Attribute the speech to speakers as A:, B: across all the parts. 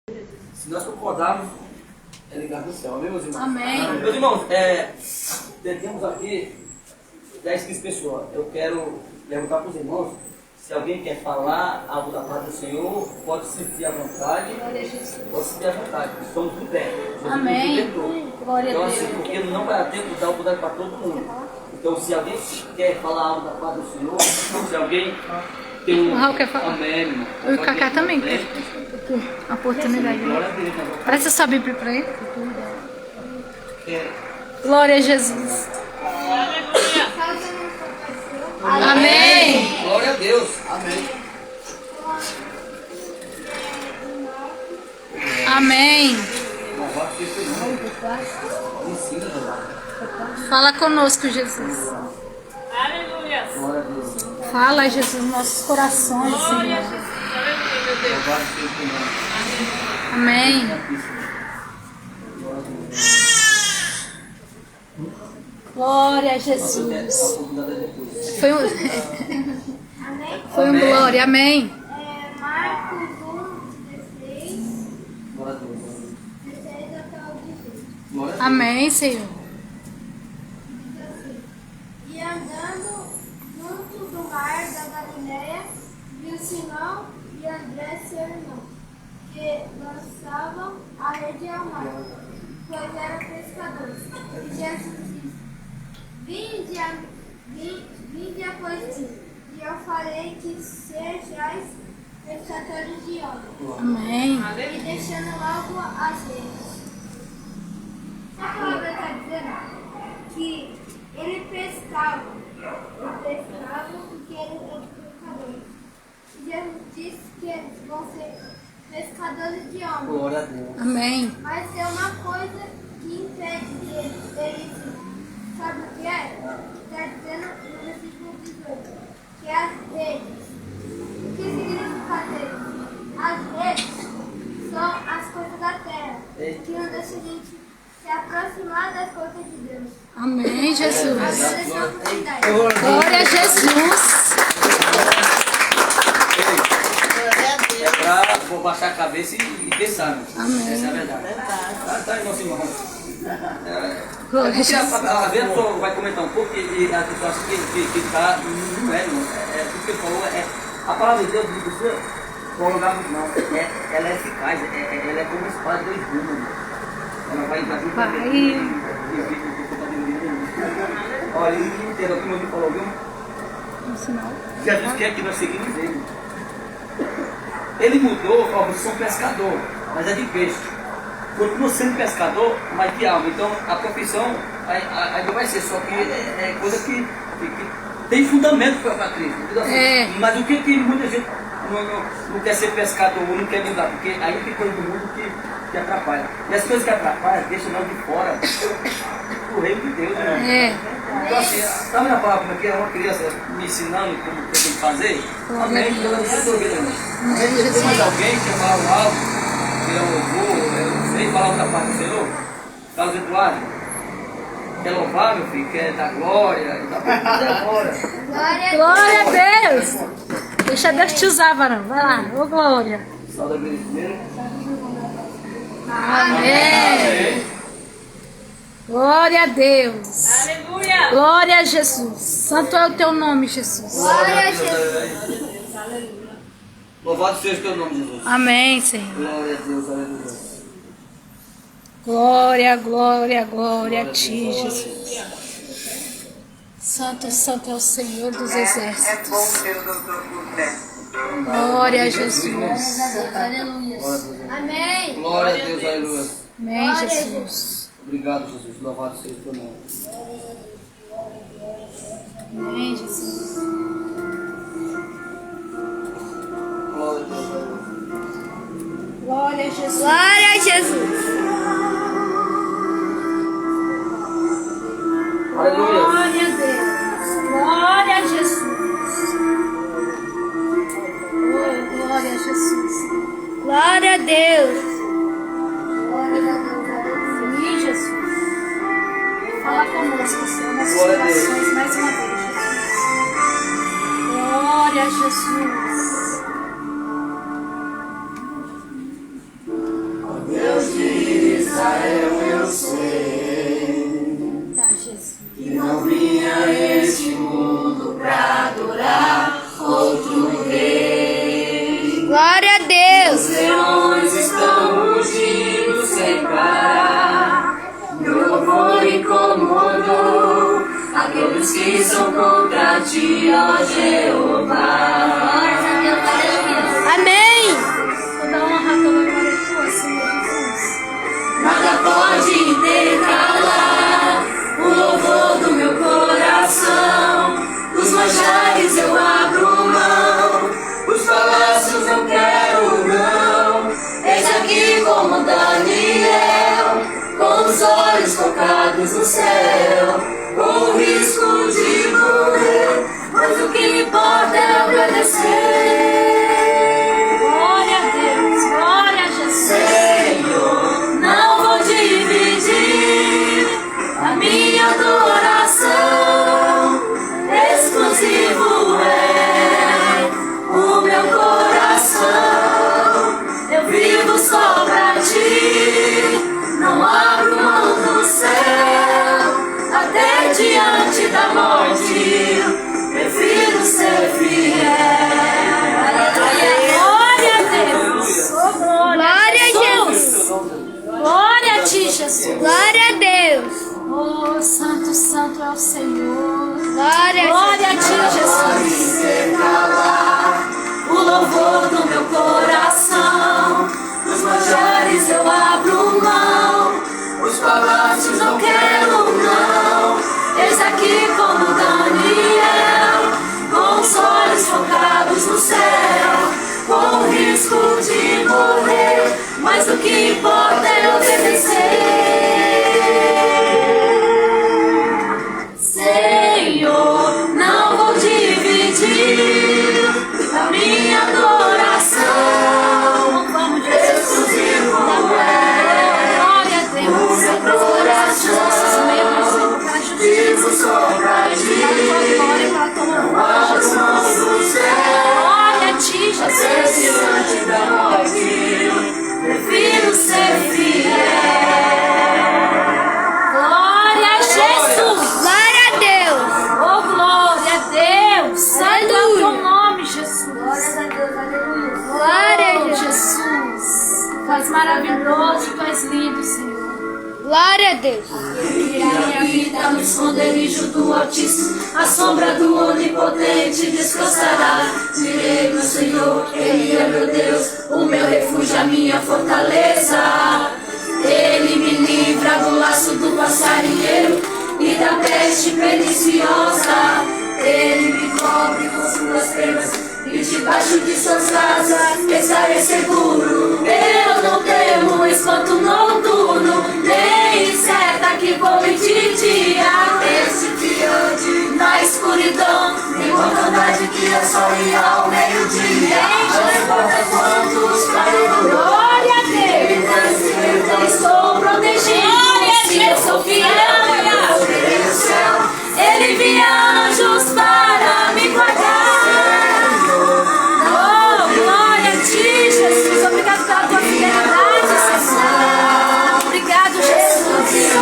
A: Se nós concordarmos, é ligado no céu. Amém, meus irmãos?
B: Amém.
A: Meus irmãos, temos aqui 10, 15 pessoas. Eu quero perguntar para os irmãos se alguém quer falar algo da paz do Senhor, pode se sentir à vontade. Pode se sentir à vontade. Estamos de pé.
B: Amém. Glória
A: Então,
B: a Deus.
A: assim, porque não vai dar tempo de dar oportunidade para todo mundo. Então, se alguém quer falar algo da paz do Senhor, se alguém tem um...
B: O Raul quer falar.
A: Amém, irmão.
B: E o Cacá também quer. A oportunidade.
A: Glória a Deus, irmão.
B: Parece essa Bíblia para ele.
A: É.
B: Glória a Jesus. Amém.
A: Glória a Deus. Amém.
B: Amém.
A: Ensina,
B: Fala conosco, Jesus.
C: Aleluia.
A: glória a Deus.
B: Fala, Jesus, nossos corações,
C: Glória a
B: Senhor.
C: Jesus. Aleluia, meu Deus.
A: Louvado seja o teu nome.
B: Amém. Glória a Jesus. Foi um glória. Amém.
D: Marcos 1:16,
A: Glória a Deus.
D: 16 até o 18.
A: Glória a Deus.
B: Amém, Senhor.
D: Diz assim: E andando junto do mar da Galileia, viu Simão e André, seu irmão, que lançavam a rede ao mar, pois eram pescadores. E Jesus disse: Vinde após mim, e eu farei que sejais pescadores de homens.
B: Amém.
D: E deixando logo as redes. A palavra está dizendo que ele pescava porque ele era pescador. E Jesus disse que eles vão ser pescadores de homens.
A: Glória a Deus.
B: Amém.
D: Mas tem uma coisa que impede deles. Sabe o que é? Está dizendo no versículo 18, que é as redes. O que significa as redes? As redes são as coisas da terra, que nos deixam a gente se aproximar das coisas de Deus.
B: Amém, Jesus.
D: Agradecer a oportunidade.
B: Glória a Jesus.
A: É pra baixar a cabeça e pensar, né?
B: Amém.
A: Essa é a verdade. Tá, irmãos e irmãos.
B: Glória a
A: Porque
B: Jesus.
A: a pessoa vai comentar um pouco e a pessoa acha que está não é, irmão. Tudo que ele falou a palavra de Deus não precisa prolongar muito, não. Ela é eficaz, ela é como uma espada de dois gumes, irmão. Ela vai entrar junto
B: Vai.
A: Olha, ele entendeu o que o meu falou, viu?
B: Um sinal.
A: Jesus quer que nós seguimos ele. Ele mudou, ó, vocês são pescador, mas é de peixe. Continua sendo pescador, mas de alma. Então a profissão ainda vai ser, só que é coisa que tem fundamento para Cristo.
B: É.
A: Mas o que muita gente não quer ser pescador, não quer mudar, porque aí tem coisa do mundo que atrapalha. E as coisas que atrapalham deixam nós de fora do reino de Deus, né?
B: É.
A: Então assim, sabe na palavra como é que é uma criança me ensinando como eu tenho que fazer? Amém? Então eu não estou ouvindo. Amém? Tem mais alguém que quer falar algo? Que é o avô, eu não sei, falar outra parte do Senhor? Carlos Eduardo? Quer louvar, meu filho? Quer dar glória? Tá bom, agora.
B: Glória a Deus. Deixa Deus te usar, varão. Vai lá. Ô, glória.
A: Salve a Deus primeiro.
B: Amém. Glória a Deus.
C: Aleluia.
B: Glória a Jesus. Santo é o teu nome, Jesus.
A: Glória a Deus. Louvado seja o teu nome, Jesus.
B: Amém, Senhor.
A: Glória a Deus, aleluia.
B: Glória, glória, glória a ti, Jesus. Santo, santo é o Senhor dos exércitos. Glória a Jesus.
D: Aleluia. Amém.
A: Glória a Deus, aleluia.
B: Amém, Jesus.
A: Obrigado, Jesus. Louvado seja o teu nome.
B: Amém, Jesus.
A: Glória a Deus, aleluia.
B: Glória a Jesus.
D: Glória a Jesus.
A: Aleluia.
B: Glória a Deus. Glória a Jesus. Oh, glória a Jesus.
D: Glória a Deus.
B: Glória a Deus. Sim, Jesus. Fala conosco, Senhor, nossos
A: Glória a Deus.
B: corações mais uma vez, Jesus. Glória a Jesus.
A: eu sei
B: Tá, Jesus.
A: que não vinha a este mundo pra adorar outro rei.
D: Glória a Deus.
A: Os leões estão rugindo sem parar. Meu louvor incomodou aqueles que são contra ti, ó Jeová.
D: Amém.
B: Toda honra, toda glória é tua, Senhor Jesus.
A: Nada pode intercalar o louvor do meu coração. Os manjares eu abro mão, os palácios não quero não. Eis aqui como Daniel, com os olhos focados no céu, com o risco de morrer, mas o que me importa é obedecer.
B: Glória a Deus, glória a Jesus.
A: Senhor, não vou dividir a minha adoração. Exclusivo é o meu coração. Eu vivo só pra ti, não abro mão do céu. Até diante da morte, prefiro ser fiel.
B: Glória a Deus. Oh, glória a
D: Glória a
B: Jesus. Glória a ti, Jesus.
D: Glória a Deus.
B: Oh, santo, santo é o Senhor.
D: Glória a
B: Glória a ti, Jesus.
A: O louvor do meu coração, os manjares eu abro mão, os palácios não quero não. Eis aqui como Daniel, com os olhos focados no céu, com o risco de morrer, mas o que importa é obedecer. Senhor, não vou dividir a minha adoração.
B: Vamos,
A: Exclusivo é
B: glória a
A: o
B: Deus.
A: meu coração. Vivo só pra ti,
B: Pela tua glória, pela tua
A: não
B: honra,
A: abro
B: Jesus.
A: mão do céu.
B: Glória a ti,
A: Até
B: Jesus.
A: diante da morte, prefiro ser fiel.
B: Glória a Jesus.
D: Glória a Deus.
B: Oh, glória a Deus. Santo é o teu nome, Jesus.
D: Glória a
B: Oh,
D: Deus.
B: Jesus. Tu és maravilhoso, tu és lindo, Senhor.
D: Glória a Deus.
A: Que habita no esconderijo do Altíssimo, a sombra do Onipotente descansará. Direi do Senhor, Ele é meu Deus, o meu refúgio, a minha fortaleza. Ele me livra do laço do passarinheiro e da peste perniciosa. Ele me cobre com suas penas e debaixo de suas asas estarei seguro. Eu não temo espanto noturno, nem incerta que come de dia. Esse diante na escuridão, nem mortandade que assola ao meio-dia. Não importa quantos caem no
B: Glória a
A: Ele
B: Deus.
A: vai se levantar, estou protegido. Se eu sou fiel, eu verei o céu. Ele envia anjos para me guardar.
B: Oh, glória a ti, Jesus. Obrigado pela tua fidelidade, Senhor. Obrigado, Jesus.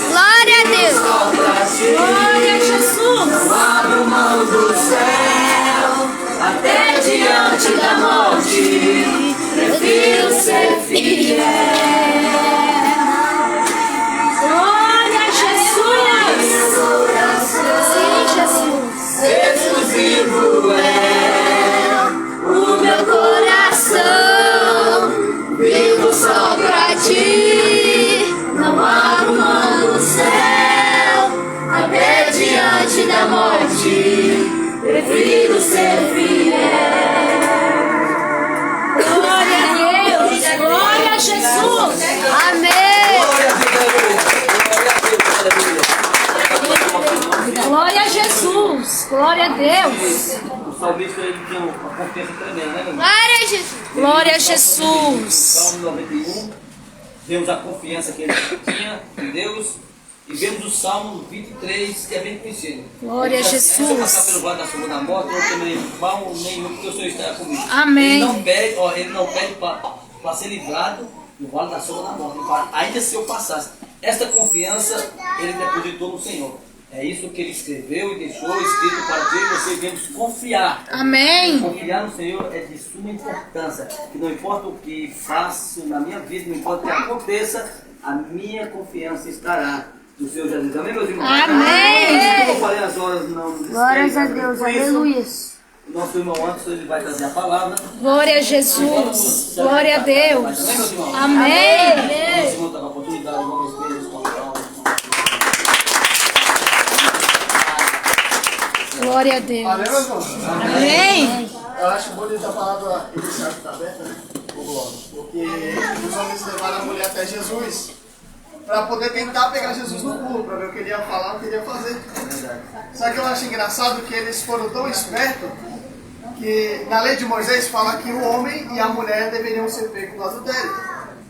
D: Glória a Deus.
B: Glória a Jesus.
A: Abro mão do céu, até diante da morte, prefiro ser fiel.
B: Glória a Jesus. Sim, Jesus.
A: Exclusivo é o meu coração, vivo só pra ti, não abro mão do céu, até diante da morte, prefiro ser fiel.
B: Glória a Deus. Glória a Jesus.
D: Amém.
B: Glória a Jesus. Glória a Deus.
A: O salmista ele tem uma confiança tremenda, né, meu irmão?
D: Glória a Jesus.
B: Glória a Jesus.
A: Salmo 91, vemos a confiança que ele tinha em Deus E vemos o Salmo 23, que é bem conhecido.
B: Glória
A: Ele
B: a
A: diz assim, se eu passar
B: Jesus.
A: pelo vale da sombra da morte, eu não temerei mal nenhum, porque o Senhor está comigo.
B: Amém.
A: Ele não pede para ser livrado do vale da sombra da morte. Ele fala, ainda se eu passasse. Esta confiança ele depositou no Senhor. É isso que ele escreveu e deixou escrito para que você devemos confiar.
B: Amém.
A: Confiar no Senhor é de suma importância. Que não importa o que faço na minha vida, não importa o que aconteça, a minha confiança estará no Senhor Jesus. Amém, meus irmãos?
B: Amém.
A: Como eu falei, as horas não nos
D: Glórias a
A: estendem.
D: Deus,
A: Por isso,
D: aleluia.
A: nosso irmão Anderson ele vai trazer a palavra.
B: Glória a Jesus. Glória a Deus.
A: Amém, meus irmãos?
B: Amém.
A: Nosso irmão está com a oportunidade, vamos ver com a palavra.
B: Glória a Deus.
E: Amém, meus irmãos?
B: Amém.
E: Eu acho bonita a palavra inicial que está aberta, né? Porque os homens levaram a mulher até Jesus para poder tentar pegar Jesus no pulo, para ver o que ele ia falar, o que ele ia fazer. Só que eu acho engraçado que eles foram tão espertos que na lei de Moisés fala que o homem e a mulher deveriam ser pegos no adultério.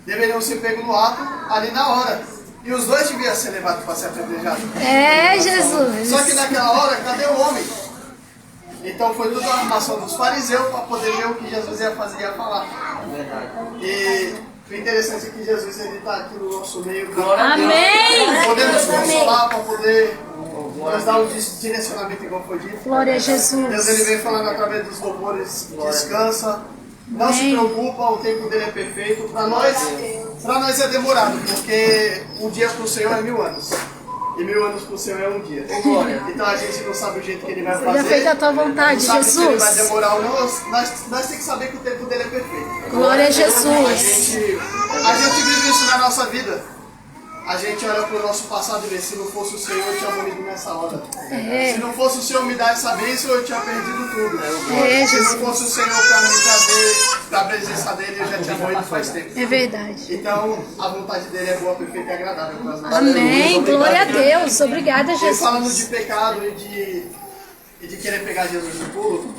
E: Deveriam ser pegos no ato ali na hora. E os dois deviam ser levados para ser apedrejados.
B: É, Jesus.
E: Só que naquela hora, cadê o homem? Então foi tudo a armação dos fariseus para poder ver o que Jesus ia fazer e ia falar. E o interessante é que Jesus está aqui no nosso meio para
B: Amém.
E: poder nos consolar, para poder nos dar o direcionamento igual foi dito.
B: Glória a
E: Deus ele
B: Jesus.
E: vem falando através dos louvores, descansa, não se preocupa, o tempo dele é perfeito. Para nós é demorado, porque um dia para o Senhor é 1000 anos. E 1000 anos para o Senhor é um dia. Então a gente não sabe o jeito que ele vai fazer.
B: Seja feita a tua vontade,
E: não sabe se ele vai
B: Jesus.
E: demorar ou não. Nós temos que saber que o tempo dele é perfeito.
B: Glória a
E: A
B: Jesus.
E: gente vive isso na nossa vida. A gente olha para o nosso passado e vê, se não fosse o Senhor, eu tinha morrido nessa hora. Se não fosse o Senhor me dar essa bênção, eu tinha perdido tudo. Se não fosse o Senhor para me trazer da presença dele, eu já tinha morrido faz tempo.
B: É verdade.
E: Então, a vontade dele é boa, perfeita e agradável para as nossas
B: Amém.
E: vidas.
B: Glória a Deus. Obrigada,
E: E falando de
B: Jesus.
E: pecado e de querer pegar Jesus no pulo,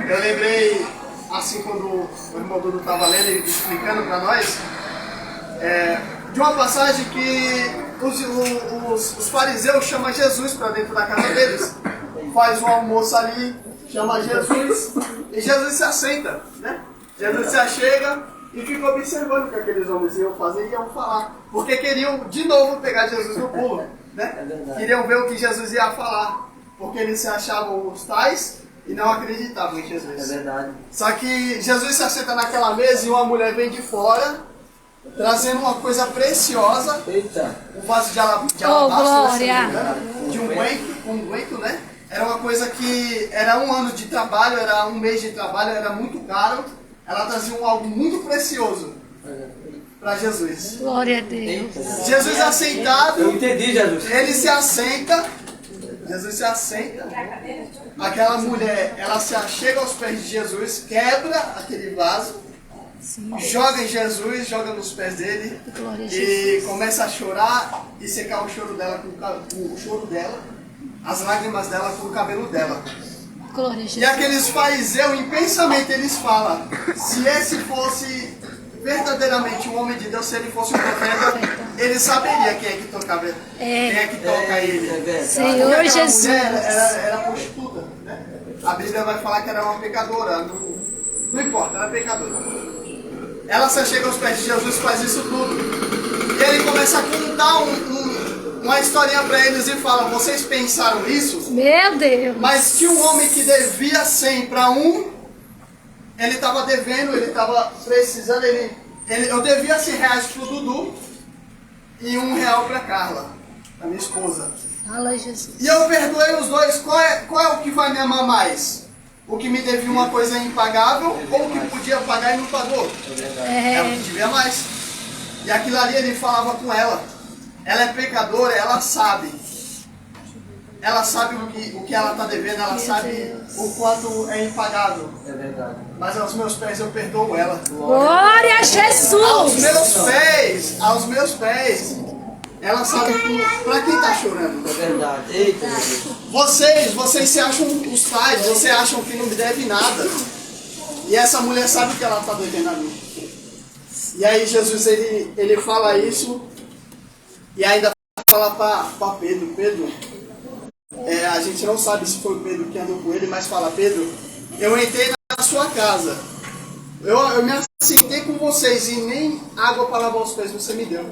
E: eu lembrei, assim, quando o irmão Dudu estava lendo e explicando para nós, de uma passagem que os fariseus chamam Jesus para dentro da casa deles. Faz um almoço ali, chama Jesus, e Jesus se assenta, né? Jesus se achega e fica observando o que aqueles homens iam fazer e iam falar. Porque queriam de novo pegar Jesus no pulo, né? Queriam ver o que Jesus ia falar. Porque eles se achavam os tais e não acreditavam em Jesus.
A: É verdade.
E: Só que Jesus se assenta naquela mesa e uma mulher vem de fora, trazendo uma coisa preciosa,
A: Eita.
E: um vaso de alabastro,
B: glória.
E: de unguento, né? Era uma coisa que era um ano de trabalho, era um mês de trabalho, era muito caro. Ela trazia algo muito precioso para Jesus.
B: Glória a Deus.
E: Jesus assentado,
A: Eu entendi, Jesus.
E: ele se assenta, Jesus se assenta, aquela mulher, ela se achega aos pés de Jesus, quebra aquele vaso, joga em Jesus, joga nos pés dele
B: Glória a
E: e
B: Jesus.
E: começa a chorar e secar o choro dela com o choro dela, as lágrimas dela com o cabelo dela.
B: Glória a
E: E
B: Jesus.
E: aqueles fariseus, em pensamento, eles falam, se esse fosse verdadeiramente um homem de Deus, se ele fosse um profeta, ele saberia quem é que tocava, quem é que toca ele.
B: Senhor
E: Porque aquela
B: Jesus.
E: mulher era prostituta, né? A Bíblia vai falar que era uma pecadora, não importa, era pecadora. Ela se chega aos pés de Jesus, faz isso tudo. E ele começa a contar uma historinha para eles e fala, vocês pensaram isso?
B: Meu Deus.
E: Mas tinha um homem que devia 100 para um, ele estava devendo, ele estava precisando, eu devia 100 reais para o Dudu e R$1 para Carla, a minha esposa.
B: Fala, Jesus.
E: E eu perdoei os dois, qual é o que vai me amar mais? O que me devia uma coisa impagável ou o que podia pagar e não pagou? É o que devia mais. E aquilo ali ele falava com ela. Ela é pecadora, ela sabe. Ela sabe o que ela está devendo, ela sabe o quanto é impagável.
A: É verdade.
E: Mas aos meus pés eu perdoo ela.
B: Glória a Jesus.
E: Aos meus pés. Ela sabe para quem está chorando.
A: É verdade. Eita, Jesus.
E: Vocês se acham os tais, vocês acham que não me deve nada. E essa mulher sabe que ela está devendo a mim. E aí Jesus ele fala isso e ainda falar para Pedro, a gente não sabe se foi o Pedro que andou com ele, mas fala, Pedro, eu entrei na sua casa, eu me assentei com vocês e nem água para lavar os pés você me deu.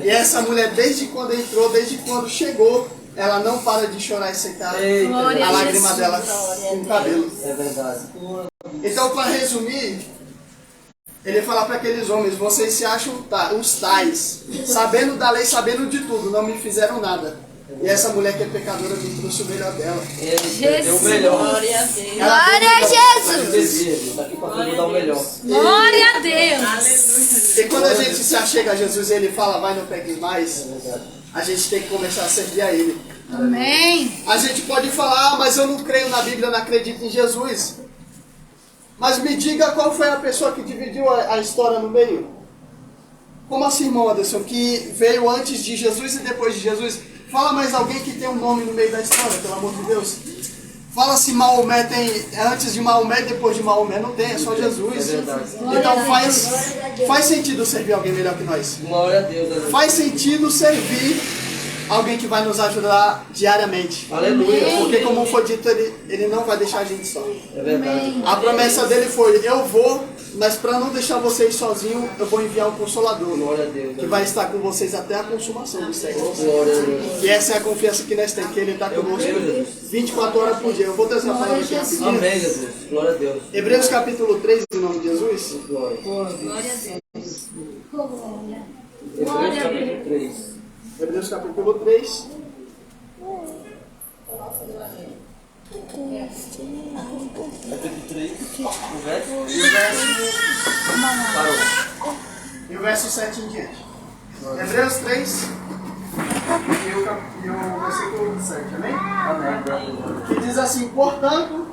E: E essa mulher, desde quando entrou, desde quando chegou, ela não para de chorar e secar a lágrima dela com o cabelo.
A: É verdade.
E: Então, para resumir, ele fala para aqueles homens, vocês se acham os tais, sabendo da lei, sabendo de tudo, não me fizeram nada. E essa mulher que é pecadora me trouxe o melhor dela.
A: Deu o melhor.
B: Glória a Deus. Glória a Jesus.
A: Daqui para frente dar o melhor.
B: Glória a Deus.
E: E quando a gente se achega a Jesus e ele fala, vai, não pegues mais, a gente tem que começar a servir a ele.
B: Amém.
E: A gente pode falar, mas eu não creio na Bíblia, não acredito em Jesus. Mas me diga qual foi a pessoa que dividiu a história no meio. Como assim, irmão Anderson, que veio antes de Jesus e depois de Jesus? Fala mais alguém que tem um nome no meio da história, pelo amor de Deus. Fala se Maomé tem antes de Maomé e depois de Maomé. Não tem, é só Jesus.
A: É verdade.
E: Então faz sentido servir alguém melhor que nós.
A: Glória a Deus.
E: Faz sentido servir alguém que vai nos ajudar diariamente.
A: Aleluia.
E: Porque como foi dito, ele não vai deixar a gente só.
A: É verdade.
E: A promessa dele foi, eu vou, mas para não deixar vocês sozinhos, eu vou enviar um Consolador.
A: Glória a Deus.
E: Que vai estar com vocês até a consumação dos séculos.
A: Glória a Deus.
E: E essa é a confiança que nós temos, que ele está conosco 24 horas por dia. Eu vou trazer a palavra aqui rapidinho.
A: Amém, Jesus. Glória a Deus.
E: Hebreus capítulo 3, em nome de Jesus.
A: Glória.
B: Glória a Deus.
A: Hebreus capítulo 3.
E: Hebreus capítulo 3.
A: Capítulo 3. O verso. Parou.
E: E o verso 7 em diante. Hebreus 3 e o versículo 7, amém?
A: Amém.
E: Que diz assim, portanto,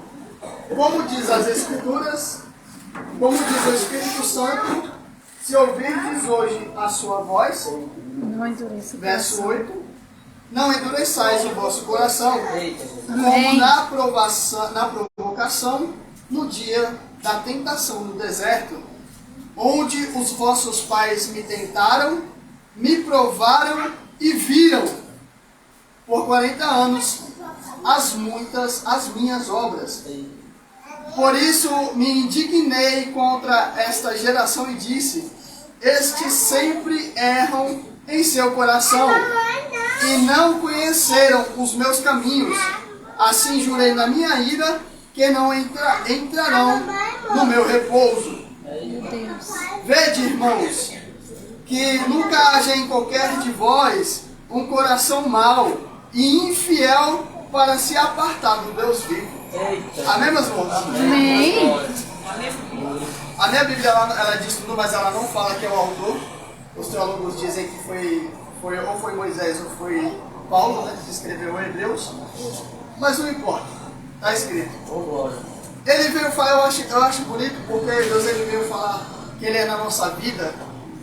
E: como diz as Escrituras, como diz o Espírito Santo, se ouvirdes hoje a sua voz,
B: Não endureça.
E: verso 8, não endureçais o vosso coração,
A: Eita.
E: como na provocação, no dia da tentação no deserto, onde os vossos pais me tentaram, me provaram e viram, por 40 anos, as minhas obras. Por isso me indignei contra esta geração e disse, estes sempre erram em seu coração, e não conheceram os meus caminhos. Assim jurei na minha ira, que não entrarão no meu repouso. Vede, irmãos, que nunca haja em qualquer de vós um coração mau e infiel para se apartar do Deus vivo. Amém, meus irmãos?
B: Amém.
E: A minha Bíblia ela diz tudo, mas ela não fala que é o autor. Os teólogos dizem que ou foi Moisés ou foi Paulo, né, que escreveu Hebreus. Mas não importa, está escrito. Ele veio falar, eu acho bonito, porque Deus ele veio falar que ele é na nossa vida.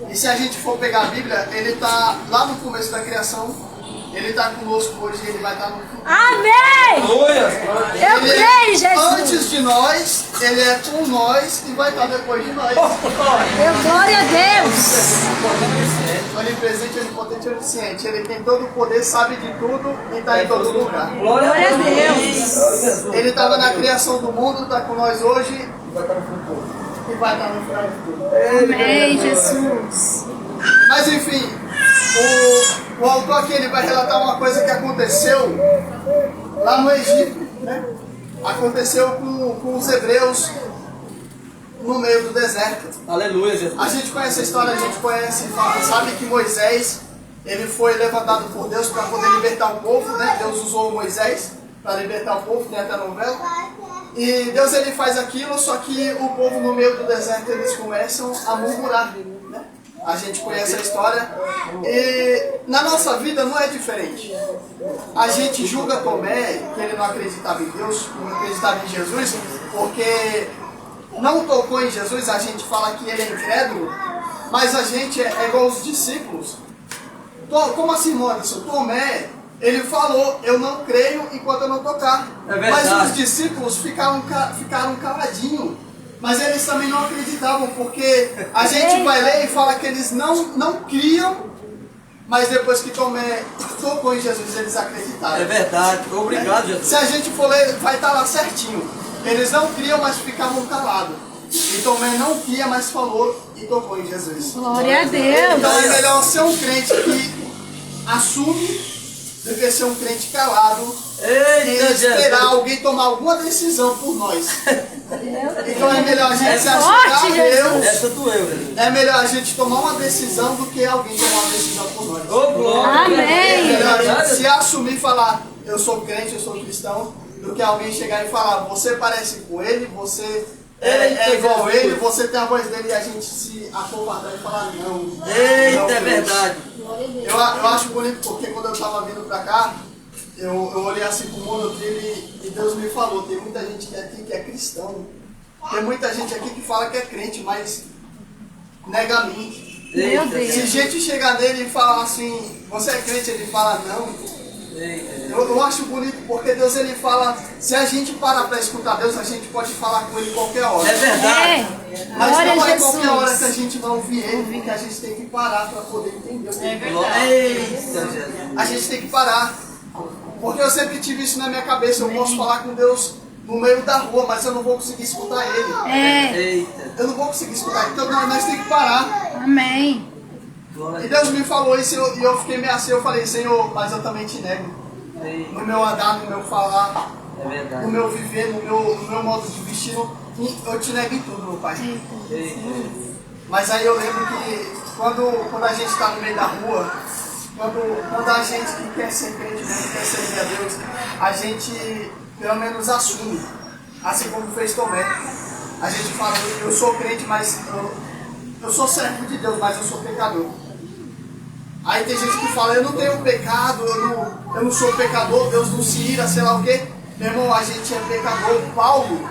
E: E se a gente for pegar a Bíblia, ele está lá no começo da criação. Ele está conosco hoje, ele vai estar no futuro.
B: Amém. Eu creio, Jesus.
E: Antes de nós, ele é com nós e vai estar depois de nós.
B: Glória a Deus.
E: Onipresente, onipotente, onisciente. Ele tem todo o poder, sabe de tudo e está em todo lugar.
B: Glória a Deus.
E: Ele estava na criação do mundo, está com nós hoje e vai estar no futuro. E vai estar no final do futuro.
B: Amém, Jesus.
E: Mas enfim, o autor aqui ele vai relatar uma coisa que aconteceu lá no Egito, né? Aconteceu com os hebreus no meio do deserto.
A: Aleluia, Jesus.
E: A gente conhece a história, a gente conhece, sabe que Moisés ele foi levantado por Deus para poder libertar o povo, né? Deus usou Moisés para libertar o povo, tem até a novela. E Deus ele faz aquilo, só que o povo no meio do deserto eles começam a murmurar, né? A gente conhece a história e na nossa vida não é diferente. A gente julga Tomé, que ele não acreditava em Deus, não acreditava em Jesus, porque não tocou em Jesus, a gente fala que ele é incrédulo, mas a gente é igual os discípulos. Como assim, Anderson? Tomé, ele falou, eu não creio enquanto eu não tocar. Mas os discípulos ficaram caladinhos. Mas eles também não acreditavam, porque a gente vai ler e fala que eles não criam mas depois que Tomé tocou em Jesus, eles acreditaram.
A: É verdade. Obrigado, Jesus.
E: Se a gente for ler, vai estar lá certinho. Eles não criam, mas ficavam calados. E Tomé não cria, mas falou e tocou em Jesus.
B: Glória a Deus.
E: Então é melhor ser um crente que assume do que ser um crente calado e
A: Eita,
E: esperar
A: Jesus.
E: alguém tomar alguma decisão por nós. Então é melhor a gente se
B: forte,
E: achar a Deus.
A: Essa doeu, Jesus.
E: É melhor a gente tomar uma decisão do que alguém tomar uma decisão por nós.
A: Ô, glória.
B: Amém.
E: É melhor a gente se assumir e falar, eu sou crente, eu sou cristão, do que alguém chegar e falar, você parece com ele, você é igual ele, você tem a voz dele e a gente se acovardar e falar não.
A: Eita,
E: Não,
A: é verdade.
E: Eu acho bonito porque quando eu estava vindo pra cá, eu olhei assim pro monotrilho e Deus me falou, tem muita gente aqui que é cristão, tem muita gente aqui que fala que é crente, mas nega a mim.
B: Meu
A: Eita,
B: Deus.
E: Se gente chegar nele e falar assim, você é crente, ele fala não.
A: Eita.
E: Eu acho bonito porque Deus ele fala, se a gente parar para escutar Deus, a gente pode falar com ele qualquer hora.
A: É verdade.
E: Mas
B: Glória
E: não
B: a
E: é qualquer hora que a
B: Jesus.
E: gente vai ouvir ele, porque a gente tem que parar para poder entender o que ele
A: Eita, Jesus.
E: A gente tem que parar. Porque eu sempre tive isso na minha cabeça, eu posso falar com Deus no meio da rua, mas eu não vou conseguir escutar ele.
B: É.
A: Eita.
E: Eu não vou conseguir escutar, então nós temos que parar.
B: Amém.
A: Glória
E: E
A: a
E: Deus me falou isso e eu fiquei meio assim, eu falei, Senhor, mas eu também te nego.
A: Deus.
E: No meu andar, no meu falar,
A: É
E: no
A: verdade.
E: meu viver, no meu modo de vestir, eu te nego em tudo, meu pai.
A: Eita.
E: Mas aí eu lembro que quando a gente está no meio da rua, quando a gente que quer ser crente mesmo, quer servir a Deus, a gente pelo menos assume, assim como fez Tomé. A gente fala, eu sou crente, mas eu sou servo de Deus, mas eu sou pecador. Aí tem gente que fala, eu não tenho pecado, eu não sou pecador, Deus não se ira, sei lá o quê. Meu irmão, a gente é pecador. Paulo,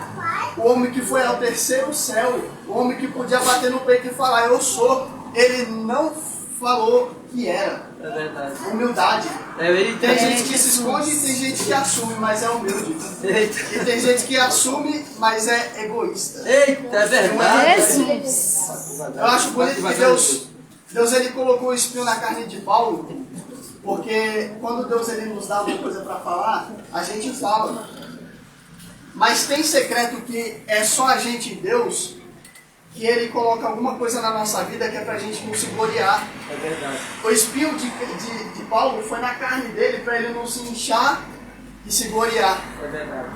E: o homem que foi ao terceiro céu, o homem que podia bater no peito e falar, eu sou, ele não falou que era.
A: É verdade.
E: Humildade.
A: Eita.
E: Tem gente que se esconde e tem gente que assume, mas é humilde.
A: Eita.
E: E tem gente que assume, mas é egoísta.
A: Eita, é verdade.
B: Jesus.
E: Eu acho bonito que Deus ele colocou o espinho na carne de Paulo, porque quando Deus ele nos dá uma coisa para falar, a gente fala. Mas tem secreto que é só a gente e Deus, que ele coloca alguma coisa na nossa vida que é pra gente não se gloriar.
A: É verdade.
E: O espinho de Paulo foi na carne dele para ele não se inchar e se gloriar.
A: É verdade.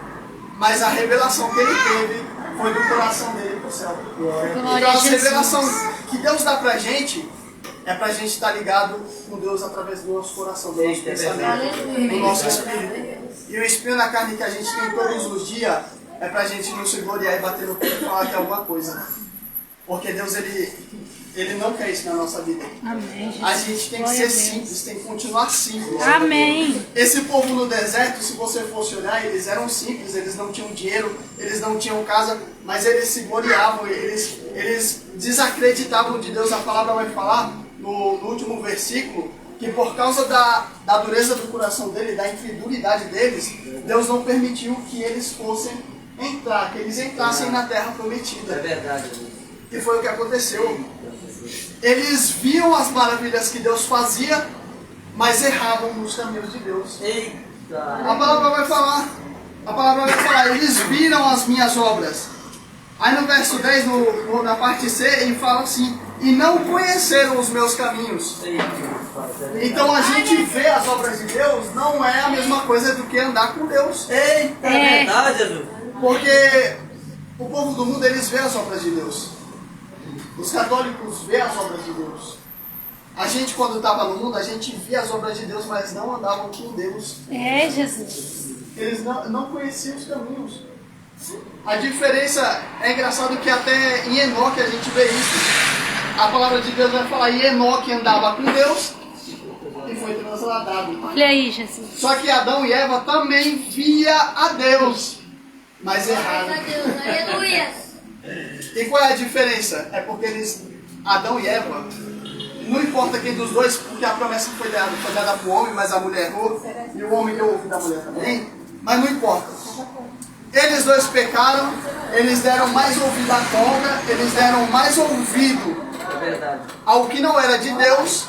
E: Mas a revelação que ele teve foi do coração dele pro céu.
B: Glória
E: Então
B: a
E: a
B: Jesus.
E: revelação que Deus dá pra gente é pra gente estar ligado com Deus através do nosso coração, do nosso
A: Eita, é
E: pensamento, do nosso espírito. E o espinho na carne que a gente tem todos os dias é pra gente não se gloriar e bater no peito e falar que é alguma coisa. Porque Deus ele não quer isso na nossa vida.
B: Amém.
E: A gente tem que
B: Glória a
E: ser
B: Deus.
E: simples, tem que continuar simples.
B: Amém.
E: Esse povo no deserto, se você fosse olhar, eles eram simples, eles não tinham dinheiro, eles não tinham casa, mas eles se gloriavam, eles desacreditavam de Deus. A palavra vai falar no último versículo que por causa da dureza do coração dele, da incredulidade deles, Deus não permitiu que eles fossem entrar, que eles entrassem na terra
A: É
E: prometida.
A: verdade.
E: E foi o que aconteceu. Eles viam as maravilhas que Deus fazia, mas erravam nos caminhos de Deus.
A: Eita.
E: A palavra vai falar, eles viram as minhas obras. Aí no verso 10, na parte C, ele fala assim, e não conheceram os meus caminhos. Então a gente vê as obras de Deus, não é a mesma coisa do que andar com Deus.
A: Eita, é verdade, Jesus.
E: Porque o povo do mundo, eles veem as obras de Deus. Os católicos veem as obras de Deus. A gente, quando estava no mundo, a gente via as obras de Deus, mas não andavam com Deus.
B: É, Jesus.
E: Eles não conheciam os caminhos. A diferença é engraçado que até em Enoque a gente vê isso. A palavra de Deus vai falar, e Enoque andava com Deus e foi transladado.
B: Olha aí, Jesus.
E: Só que Adão e Eva também via a Deus, mas erraram.
D: Aleluia.
E: E qual é a diferença? É porque Adão e Eva, não importa quem dos dois, porque a promessa foi dada para o homem, mas a mulher errou, e o homem deu ouvido da mulher também, mas não importa. Eles dois pecaram, eles deram mais ouvido à cobra, eles deram mais ouvido
A: É verdade.
E: ao que não era de Deus,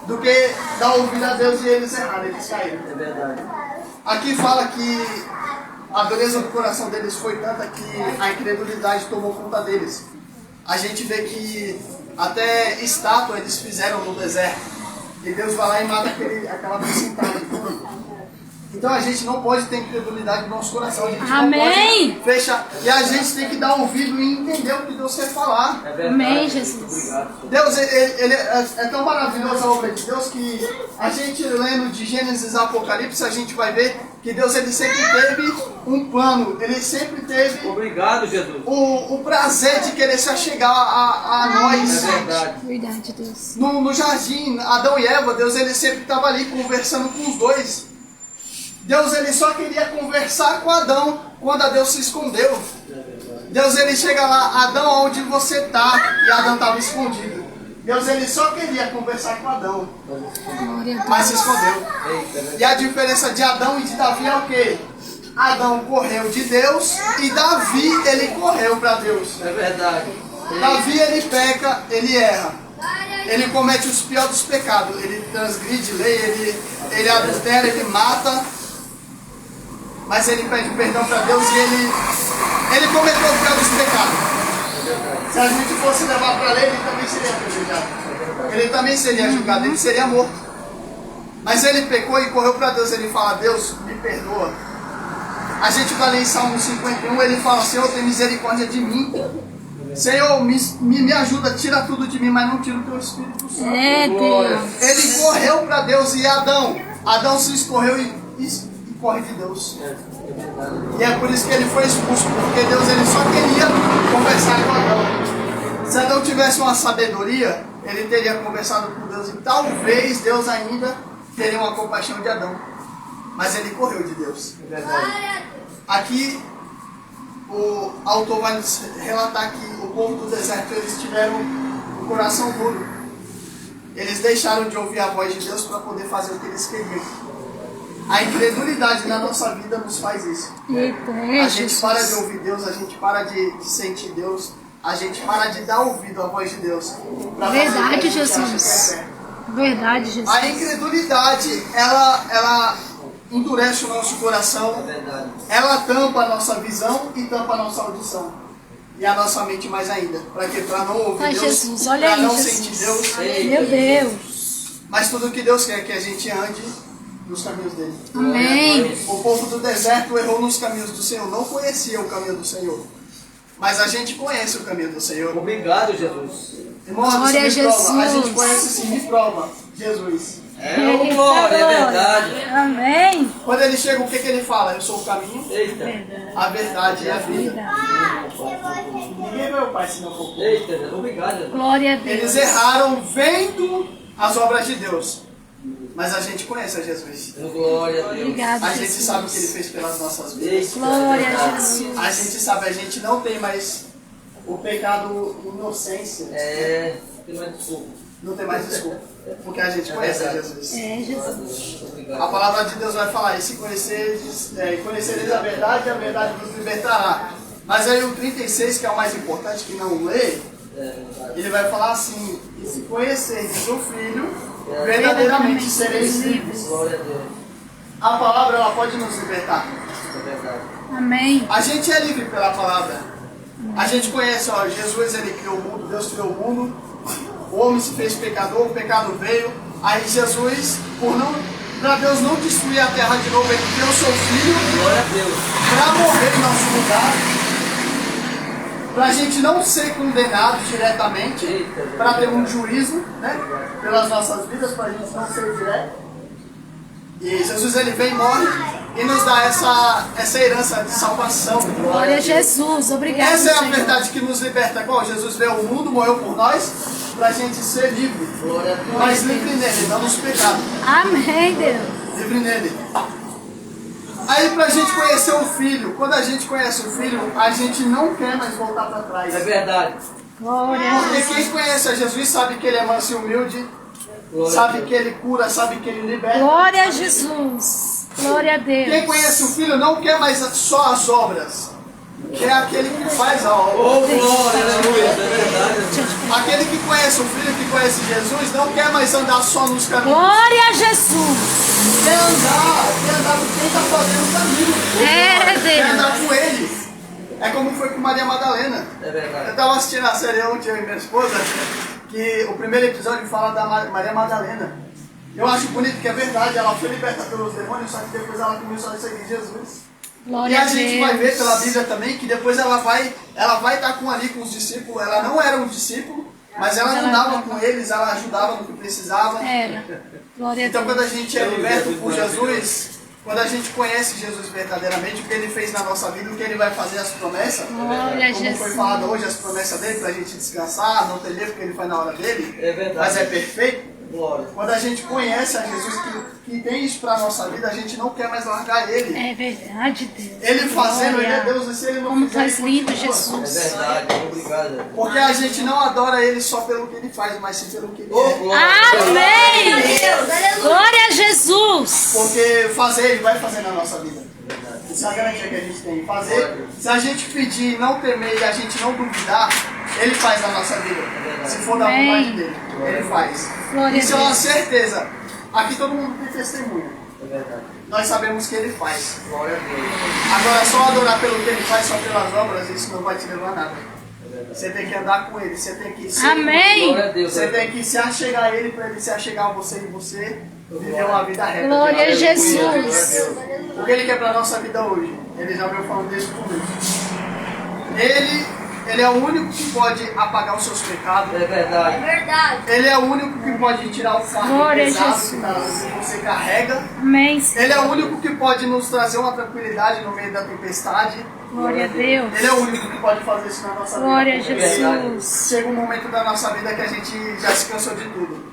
E: do que dar ouvido a Deus e eles erraram, eles caíram.
A: É verdade.
E: Aqui fala que a dureza do coração deles foi tanta que a incredulidade tomou conta deles. A gente vê que até estátua eles fizeram no deserto. E Deus vai lá e mata aquela porcentagem. Então a gente não pode ter incredulidade no nosso coração. A gente
B: Amém.
E: não pode fechar. E a gente tem que dar ouvido e entender o que Deus quer falar.
A: É verdade.
B: Amém, Jesus.
A: Obrigado.
E: Deus, ele é tão maravilhosa a obra de Deus que a gente lendo de Gênesis a Apocalipse, a gente vai ver que Deus ele sempre teve um plano, ele sempre teve
A: Obrigado, Jesus.
E: o prazer de querer se achegar a nós.
A: É verdade.
B: Verdade, Deus.
E: No jardim, Adão e Eva, Deus ele sempre estava ali conversando com os dois. Deus ele só queria conversar com Adão quando Adão se escondeu. Deus ele chega lá, Adão, onde você está? E Adão estava escondido. Deus ele só queria conversar com Adão,
B: Glória a
E: mas se
B: Deus.
E: escondeu. E a diferença de Adão e de Davi é o quê? Adão correu de Deus e Davi ele correu para Deus.
A: É verdade.
E: Davi ele peca, ele erra. Ele comete os piores dos pecados. Ele transgride lei, ele adultera, ele mata. Mas ele pede perdão para Deus e ele cometeu o pior dos pecados. Se a gente fosse levar para a lei, ele também seria prejudicado. Ele também seria julgado, ele seria morto. Mas ele pecou e correu para Deus. Ele fala, Deus, me perdoa. A gente vai ler em Salmo 51, ele fala, Senhor, tem misericórdia de mim. Senhor, me ajuda, tira tudo de mim, mas não tira o teu Espírito Santo.
B: É, Deus.
E: Ele correu para Deus e Adão se escorreu e corre de Deus. E é por isso que ele foi expulso, porque Deus ele só queria conversar com Adão. Se Adão tivesse uma sabedoria, ele teria conversado com Deus e talvez Deus ainda teria uma compaixão de Adão. Mas ele correu de Deus. É verdade. Aqui o autor vai nos relatar que o povo do deserto eles tiveram um coração duro. Eles deixaram de ouvir a voz de Deus para poder fazer o que eles queriam. A incredulidade na nossa vida nos faz isso.
B: Eita,
E: A gente
B: Jesus.
E: para de ouvir Deus, a gente para de sentir Deus, a gente para de dar ouvido à voz de Deus. Pra fazer o que a
B: Verdade,
E: gente acha que é
B: Jesus.
E: certo.
B: Verdade, Jesus.
E: A incredulidade, ela endurece o nosso coração,
A: É verdade.
E: ela tampa a nossa visão e tampa a nossa audição. E a nossa mente mais ainda. Para quê? Para não ouvir
B: Ai,
E: Deus,
B: Jesus, olha
E: para
B: aí,
E: não
B: Jesus.
E: sentir Deus.
B: Meu Deus.
E: Mas tudo que Deus quer é que a gente ande nos caminhos dele.
B: Amém.
E: O povo do deserto errou nos caminhos do Senhor, não conhecia o caminho do Senhor. Mas a gente conhece o caminho do Senhor.
A: Obrigado, Jesus.
E: Irmãos,
B: Glória
E: isso me
B: a
E: prova. A gente
B: Jesus.
E: conhece sim, me prova. Jesus.
A: É, glória, é verdade.
B: Amém.
E: Quando ele chega, o que ele fala? Eu sou o caminho,
A: Eita.
E: a verdade e a vida. Ninguém vê o Pai se não for por ele.
A: Eita, Jesus. Obrigado, Jesus.
B: Glória a Deus.
E: Eles erraram vendo as obras de Deus. Mas a gente conhece a Jesus.
A: Glória a Deus.
B: Obrigado,
E: A gente sabe o que ele
B: Jesus.
E: fez pelas nossas vidas.
A: Eita,
B: Glória a
A: verdade.
B: Jesus.
E: A gente sabe, a gente não tem mais o pecado inocência.
A: É, tem mais desculpa.
E: Não tem mais desculpa. Porque a gente conhece a Jesus.
B: É, Jesus.
A: Obrigado.
E: A palavra de Deus vai falar, e se conhecereis a verdade vos libertará. Mas aí o 36, que é o mais importante, que não lê, ele vai falar assim, e se conhecerdes o Filho, verdadeiramente sereis livres.
A: Glória a Deus.
E: A palavra ela pode nos libertar.
A: É verdade.
B: Amém.
E: A gente é livre pela palavra. A gente conhece, ó, Jesus ele criou o mundo, Deus criou o mundo, o homem se fez pecador, o pecado veio, aí Jesus, para Deus não destruir a terra de novo, ele deu o seu Filho
A: Glória a Deus.
E: para morrer em nosso lugar, para a gente não ser condenado diretamente, para ter um juízo, né, pelas nossas vidas, para a gente não ser direto. E Jesus ele vem e morre e nos dá essa herança de salvação.
B: Glória a Jesus. Obrigado,
E: Essa é a
B: Senhor.
E: verdade que nos liberta. Qual? Jesus veio ao mundo, morreu por nós, para a gente ser livre.
A: Glória a Deus.
E: Mas livre nele, não nos pecados.
B: Amém, Deus.
E: Livre nele. Aí para a gente conhecer o Filho, quando a gente conhece o Filho, a gente não quer mais voltar para trás.
A: É verdade.
B: Glória a
E: Porque
B: Jesus.
E: quem conhece a Jesus sabe que ele é manso e humilde,
A: Glória a
E: sabe
A: Deus.
E: que ele cura, sabe que ele liberta.
B: Glória a Jesus. Glória a
E: Quem
B: Deus.
E: conhece o Filho não quer mais só as obras, quer aquele que faz a obra.
A: Oh, glória, aleluia. É verdade.
E: Aquele que conhece o filho que conhece Jesus, não quer mais andar só nos caminhos.
B: Glória a Jesus.
E: Quer andar com quem está fazendo o caminho. Quer andar com ele. É como foi com Maria Madalena.
A: É verdade.
E: Eu estava assistindo a série ontem, eu e minha esposa, que o primeiro episódio fala da Maria Madalena. Eu acho bonito que é verdade, ela foi liberta pelos demônios, só que depois ela começou a seguir Jesus.
B: Glória
E: E a
B: a
E: gente
B: Deus.
E: vai ver pela Bíblia também que depois ela vai estar ali com os discípulos. Ela não era um discípulo, mas ela andava com eles, ela ajudava no que precisava.
B: Era. Glória a
E: Então
B: Deus.
E: quando a gente é liberto por Jesus, quando a gente conhece Jesus verdadeiramente, o que ele fez na nossa vida, o que ele vai fazer, as promessas,
B: Glória a
E: como foi
B: Jesus.
E: falado hoje, as promessas dele, para a gente descansar, não temer porque ele faz na hora dele,
A: É verdade.
E: mas é perfeito.
A: Glória.
E: Quando a gente conhece a Jesus que tem isso para a nossa vida, a gente não quer mais largar ele.
B: É verdade, Deus.
E: Ele fazendo, ele é
B: Glória.
E: Deus, e se ele não
B: Como
E: fizer,
B: tu és
E: ele
B: lindo,
E: continua.
A: É
B: Jesus.
A: verdade. Obrigado.
E: Porque a gente não adora ele só pelo que ele faz, mas sim pelo que ele
A: Oh,
E: é.
A: glória.
B: Amém.
D: Deus, aleluia.
B: Glória a Jesus.
E: Porque fazer, ele vai fazer na nossa vida. Isso é a garantia que a gente tem. Fazer, se a gente pedir, não temer e a gente não duvidar, ele faz na nossa vida. Se for da
B: Amém.
E: vontade dele, ele faz.
B: Glória
E: Isso
B: a
E: é uma
B: Deus.
E: certeza. Aqui todo mundo tem testemunha.
A: É verdade.
E: Nós sabemos que ele faz.
A: Glória a Deus.
E: Agora, só adorar pelo que ele faz, só pelas obras, isso não vai te levar a nada.
A: É verdade.
E: Você tem que andar com ele, você tem que ser.
B: Amém.
A: Glória a Deus.
E: Você tem que se achegar a ele para ele se achegar a você e você viver uma vida reta.
B: Glória a
E: Aleluia.
B: Jesus.
E: O que ele quer para a nossa vida hoje? Ele já veio falando desde o começo. Ele é o único que pode apagar os seus pecados.
A: É verdade.
D: Verdade.
E: Ele é o único que pode tirar o fardo
B: Glória a
E: pesado
B: Jesus.
E: que você carrega.
B: Amém, Senhor.
E: Ele é o único que pode nos trazer uma tranquilidade no meio da tempestade.
B: Glória a Deus.
E: Ele é o único que pode fazer isso na nossa
B: Glória a
E: vida.
B: Jesus.
E: Chega um momento da nossa vida que a gente já se cansou de tudo.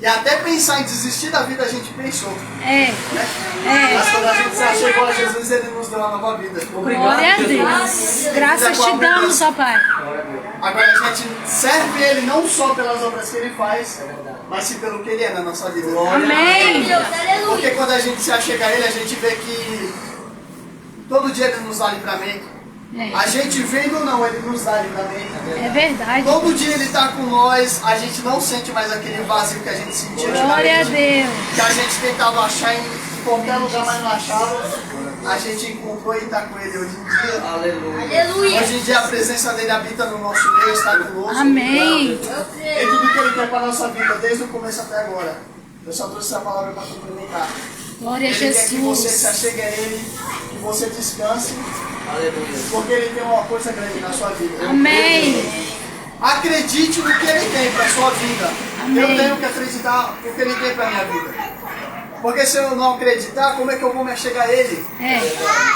E: E até pensar em desistir da vida a gente pensou.
B: É.
E: Né?
B: É.
E: Mas quando a gente se achegou a Jesus, ele nos deu uma nova vida.
B: Glória a Deus. Graças te damos, ó Pai.
E: Agora a gente serve ele não só pelas obras que ele faz, mas sim pelo que ele é na nossa vida.
B: Amém.
D: Deus, aleluia.
E: Porque quando a gente se achega a ele, a gente vê que todo dia ele nos dá livramento. A gente vendo ou não, ele nos dá livramento.
B: É verdade.
E: Todo dia ele está com nós, a gente não sente mais aquele vazio que a gente sentia
B: Glória a
E: antigamente,
B: Deus.
E: que a gente tentava achar em qualquer lugar, mas não achava. A gente encontrou e está com ele hoje em dia.
A: Aleluia.
D: Aleluia.
E: Hoje em dia a presença dele habita no nosso meio, está conosco.
B: Amém.
D: Eu
E: E
D: creio.
E: tudo que ele quer para a nossa vida, desde o começo até agora. Eu só trouxe essa palavra para complementar.
B: Glória a
E: Ele quer que você se
B: Jesus.
E: achegue a ele, que você descanse,
A: Aleluia.
E: porque ele tem uma coisa grande na sua vida.
B: Amém.
E: Acredite no que ele tem para a sua vida.
B: Amém.
E: Eu tenho que acreditar no que ele tem para a minha vida. Porque se eu não acreditar, como é que eu vou me achegar a ele?
B: É.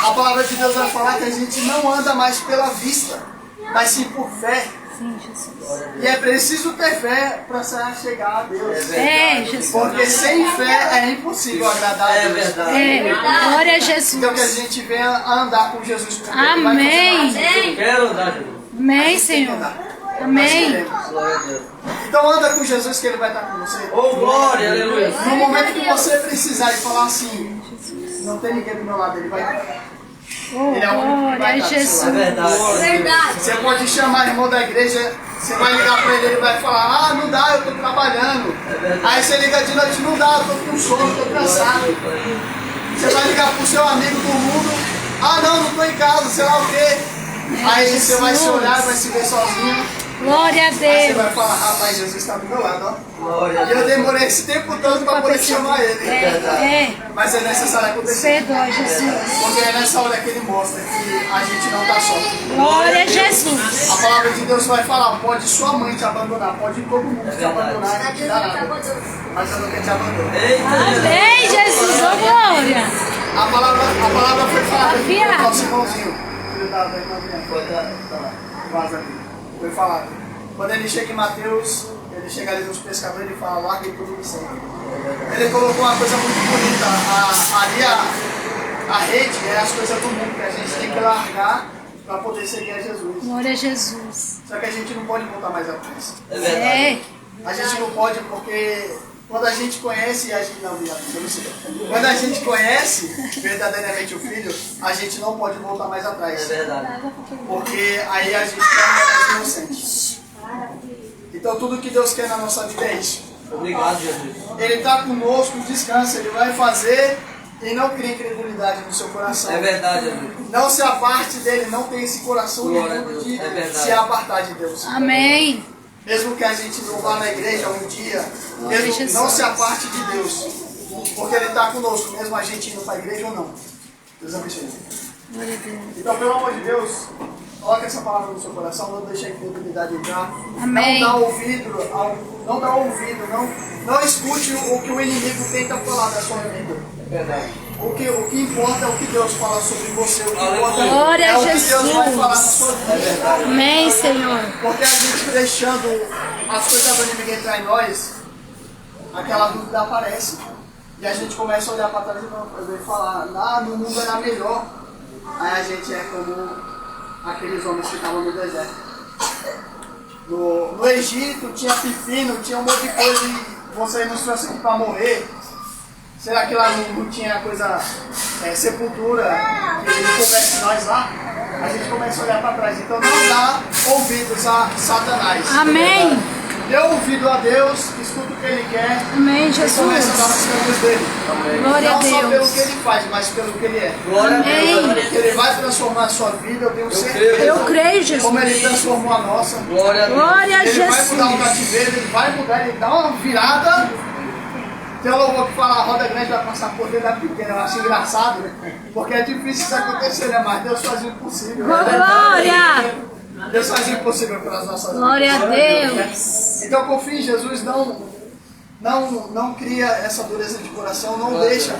E: A palavra de Deus vai falar que a gente não anda mais pela vista, mas sim por fé.
B: Sim, Jesus.
E: E é preciso ter fé para se achegar a Deus.
B: É, Jesus.
E: Porque sem fé é impossível agradar a
A: É
E: Deus.
A: verdade.
B: É. Glória a
E: Então que a
B: Jesus.
E: gente venha a andar com Jesus. porque ele vai fazer
B: Amém.
E: na nossa vida.
A: Eu quero andar, Jesus.
B: Amém, Senhor. Amém.
A: Glória a Deus.
E: Então anda com Jesus que ele vai estar com você.
A: Oh, glória, aleluia.
E: No momento que você precisar e falar assim, não tem ninguém do meu lado, ele vai estar.
B: Oh,
E: Ele é o único que vai
B: glória a
E: estar do seu
A: É
E: lado.
B: Jesus.
A: verdade.
D: Verdade.
E: Você pode chamar irmão da igreja, você vai ligar para ele, ele vai falar, ah, não dá, eu estou trabalhando. Aí você liga de noite, não dá, eu estou com sono, estou cansado. Você vai ligar pro seu amigo do mundo, ah não, não estou em casa, sei lá o quê. Aí você vai se olhar, vai se ver sozinho.
B: Glória a
E: Aí você
B: Deus.
E: vai falar, rapaz, Jesus está do meu lado, ó.
A: Glória a
E: E eu
A: Deus.
E: demorei esse tempo todo para poder chamar ele.
B: É.
E: Mas é necessário acontecer.
B: Perdoa, Jesus.
E: Porque é nessa hora que ele mostra que a gente não está só.
B: Glória a Jesus.
E: A palavra de Deus vai falar, pode sua mãe te abandonar, pode todo mundo te abandonar, não te
D: Deus
E: dá
D: te
E: nada.
D: abandonou.
E: Mas eu não quero te abandonar.
A: Eita,
B: Amém, Jesus. Oh, glória.
E: A palavra foi falada aqui
B: Afiado.
E: pelo nosso irmãozinho. Filho da irmãzinha.
A: Jesus.
E: Tá lá. Vaza aqui. Foi falado. Quando ele chega em Mateus, ele chega ali nos pescadores e fala, largue tudo e me segue. Ele colocou uma coisa muito bonita. Ali a rede é as coisas do mundo que a gente tem que largar para poder seguir a Jesus.
B: Glória a Jesus.
E: Só que a gente não pode voltar mais atrás.
A: É verdade.
B: É.
E: A gente não pode porque quando a gente conhece, a gente não, eu não sei. Quando a gente conhece verdadeiramente o Filho, a gente não pode voltar mais
A: É
E: atrás.
A: verdade.
E: Porque aí a gente é mais inocente. Então Então tudo que Deus quer na nossa vida é isso.
A: Obrigado, Jesus.
E: Ele está conosco, descansa, Ele vai fazer e não crie incredulidade no seu coração.
A: É verdade, Jesus.
E: Não se aparte dele, não tem esse coração
A: Glória a
E: duro
A: Deus,
E: de
A: é verdade.
E: se apartar de Deus.
B: Amém.
E: Mesmo que a gente não vá na igreja um dia,
B: Glória a
E: mesmo
B: Jesus.
E: não se aparte de Deus. Porque Ele está conosco, mesmo a gente indo para a igreja ou não. Deus abençoe.
B: Glória a Deus.
E: Então, pelo amor de Deus, coloque essa palavra no seu coração, não deixe a incredulidade entrar.
B: Amém.
E: Não dá ouvido, não escute o que o inimigo tenta falar da sua vida.
A: É verdade.
E: O que importa é o que Deus fala sobre você. O que importa
B: Glória
E: é
B: a
E: o que Deus vai
B: Jesus.
E: falar na sua vida.
B: Amém, Senhor.
E: Porque a gente deixando as coisas do inimigo entrar em nós, aquela dúvida aparece. E a gente começa a olhar para trás e vai falar, no mundo era melhor. Aí a gente é como aqueles homens que estavam no deserto. No Egito tinha pepino, tinha um monte de coisa e você nos trouxe aqui para morrer. Será que lá não tinha coisa, sepultura, que ele converse nós lá? A gente começa a olhar para trás. Então não dá ouvidos a Satanás.
B: Amém.
E: Dê ouvido a Deus, escuta o que Ele quer.
B: Amém,
E: E começa a dar
B: Jesus.
E: os caminhos dele.
B: Glória a
E: Não só pelo
B: Deus.
E: que Ele faz, mas pelo que Ele é.
A: Glória a Deus.
B: Amém.
A: Glória a
E: Porque Ele vai transformar a sua vida, eu tenho certeza.
B: Eu creio, Jesus.
E: Como Ele transformou a nossa.
A: Glória a Deus.
B: Glória a
E: Ele vai mudar o
B: Jesus.
E: cativeiro, Ele vai mudar, Ele dá uma virada. Tem um louvor que fala, a roda grande vai passar por dentro da pequena. Eu acho engraçado, né? Porque é difícil isso acontecer, né? Mas Deus faz o impossível. né?
B: Glória.
E: Deus faz o impossível pelas nossas vidas.
B: Glória a
E: né?
B: Deus.
E: Então confie em Jesus, não cria essa dureza de coração, não deixa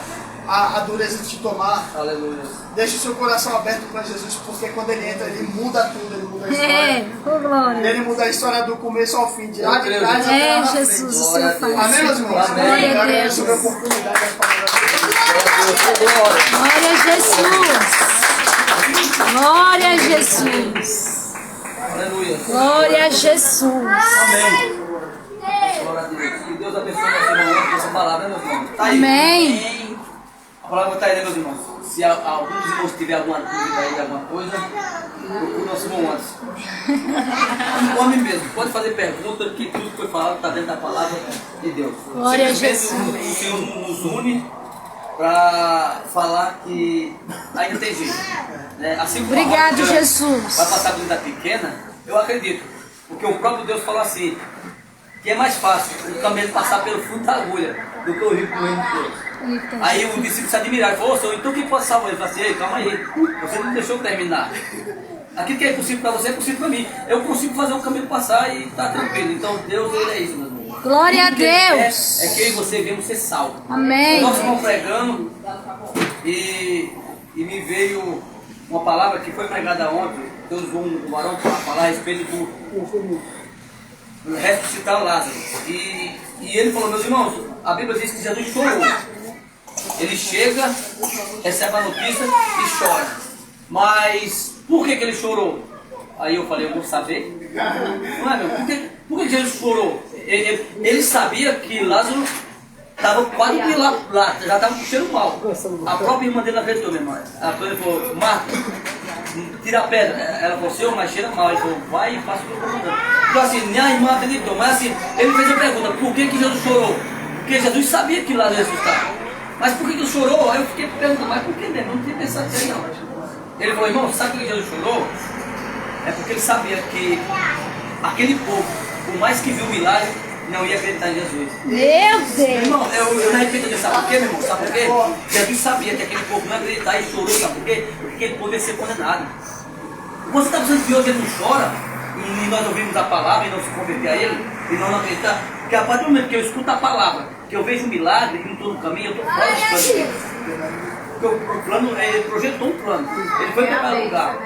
E: a dureza de te tomar.
A: Aleluia.
E: Deixa o seu coração aberto para Jesus, porque quando Ele entra, Ele muda tudo, Ele muda a história.
B: É, oh, glória.
E: Ele muda a história do começo ao fim, de lá de
A: Eu
E: trás
A: creio.
E: até lá
B: É,
E: na
B: Jesus,
E: frente.
B: o Senhor faz.
E: Amém, meus irmãos?
A: Amém.
B: Glória a
E: Eu agradeço
B: Deus.
E: a oportunidade das palavras de Deus.
A: Glória.
B: Glória a Jesus. Glória a Jesus.
A: Aleluia.
B: Glória a Jesus.
A: Amém. Glória a Deus. Que Deus abençoe você, meu irmão, com essa palavra, né, meus irmãos? Tá aí.
B: Amém.
A: A palavra está aí, né, meus irmãos? Se algum dos irmãos tiver alguma dúvida aí de alguma coisa, procure o nosso irmão antes. Um homem mesmo, pode fazer pergunta, que tudo que foi falado está dentro da palavra de Deus.
B: Glória a
A: Simplesmente
B: Jesus.
A: o Senhor nos une para falar que ainda tem jeito. Né? Assim como a
B: Obrigado,
A: roda
B: Jesus.
A: vai passar por dentro da pequena, eu acredito. Porque o próprio Deus falou assim, que é mais fácil o camelo passar pelo fundo da agulha do que o rio por reino de Deus.
B: Eita,
A: Aí o discípulo se admiraram e falou, ô Senhor, então quem pode salvar ele? Eu falei assim, ei, calma aí, você não deixou eu terminar. Aquilo que é impossível para você é possível para mim. Eu consigo fazer o camelo passar e está tranquilo. Então Deus, Ele é isso, meu irmão.
B: Glória a
A: Tudo que Ele quer
B: Deus.
A: É que eu e você venhamos ser salvos.
B: Amém.
A: Nós estamos pregando e me veio uma palavra que foi pregada ontem. Deus usou um varão para falar a respeito do ressuscitar Lázaro. E ele falou, meus irmãos, a Bíblia diz que Jesus chorou. Ele chega, recebe a notícia e chora. Mas por que ele chorou? Aí eu falei, eu vou saber. Não é, meu? Por que Jesus chorou? Ele sabia que Lázaro estava quase que lá, já estava com cheiro mal. A própria irmã dele acreditou, minha irmã. Ele falou, Marta, tira a pedra. Ela falou, Senhor, mas cheira mal. Ele falou, vai e faça o que eu estou mandando. Então assim, minha irmã acreditou. Mas assim, ele fez a pergunta, por que Jesus chorou? Porque Jesus sabia que Lázaro ia ressuscitar. Mas por que ele chorou? Aí eu fiquei perguntando, mas por que mesmo? Eu não tinha pensado nisso aí não. Ele falou, irmão, sabe por que Jesus chorou? É porque ele sabia que aquele povo, por mais que viu o milagre, não ia acreditar em Jesus.
B: Meu Deus.
A: Irmão, eu não repito disso, sabe por quê, meu irmão? Sabe por quê? Jesus sabia que aquele povo não ia acreditar e chorou, sabe por quê? Porque aquele povo ia ser condenado. Você está pensando que hoje ele não chora? E nós ouvimos a palavra e não se converter a ele? E não acreditar? Porque a partir do momento que eu escuto a palavra, que eu vejo um milagre e não estou no caminho, eu estou fora do plano. Porque o plano, ele projetou um plano. Ele foi para cada lugar.